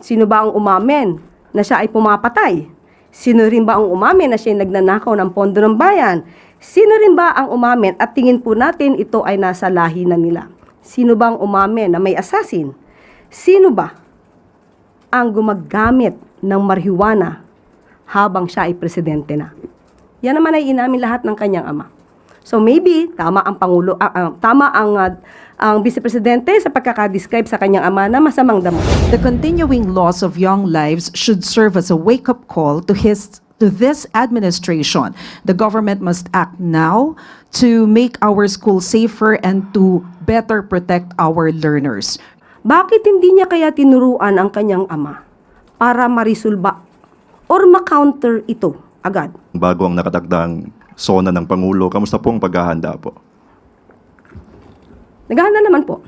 Sino ba ang umamin na siya ay pumapatay? Sino rin ba ang umamin na siya ay nagnanakaw ng pondo ng bayan? Sino rin ba ang umamin at tingin po natin ito ay nasa lahi na nila? Sino ba ang umamin na may assassin? Sino ba ang gumagamit ng marijuana habang siya ay presidente na? Yan naman ay inamin lahat ng kanyang ama. So maybe tama ang pangulo, tama ang vice presidente sa pagkaka-describe sa kanyang ama na masamang damo. The continuing loss of young lives should serve as a wake-up call to this administration. The government must act now to make our schools safer and to better protect our learners. Bakit hindi niya kaya tinuruan ang kanyang ama para marisolba or ma-counter ito agad? Bago ang nakatagdang SONA ng Pangulo, kamusta po ang paghahanda po? Naghahanda naman po.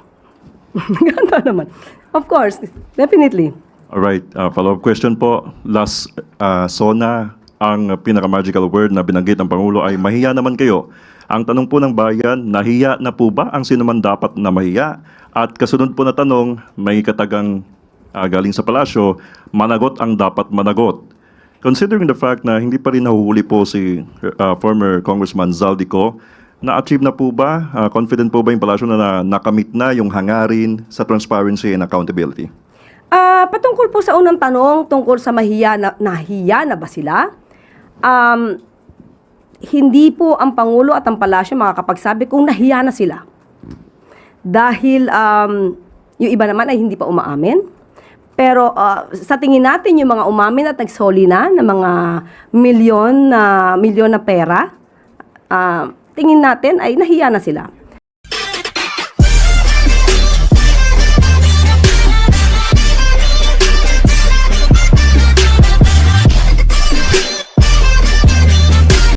Naghahanda naman. Of course, definitely. Alright, follow-up question po. Last SONA, ang pinaka-magical word na binanggit ng Pangulo ay mahiya naman kayo. Ang tanong po ng bayan, nahiya na po ba ang sino man dapat na mahiya? At kasunod po na tanong, may katagang galing sa palasyo, managot ang dapat managot. Considering the fact na hindi pa rin nahuhuli po si former Congressman Zaldico, na-achieve na po ba, confident po ba yung palasyo na nakamit na yung hangarin sa transparency and accountability? Patungkol po sa unang tanong, tungkol sa nahiya na ba sila? Hindi po ang Pangulo at ang palasyo makakapagsabi kung nahiya na sila. Dahil yung iba naman ay hindi pa umaamin. Pero sa tingin natin yung mga umamin at nagsoli na ng mga milyon na pera, tingin natin ay nahiya na sila.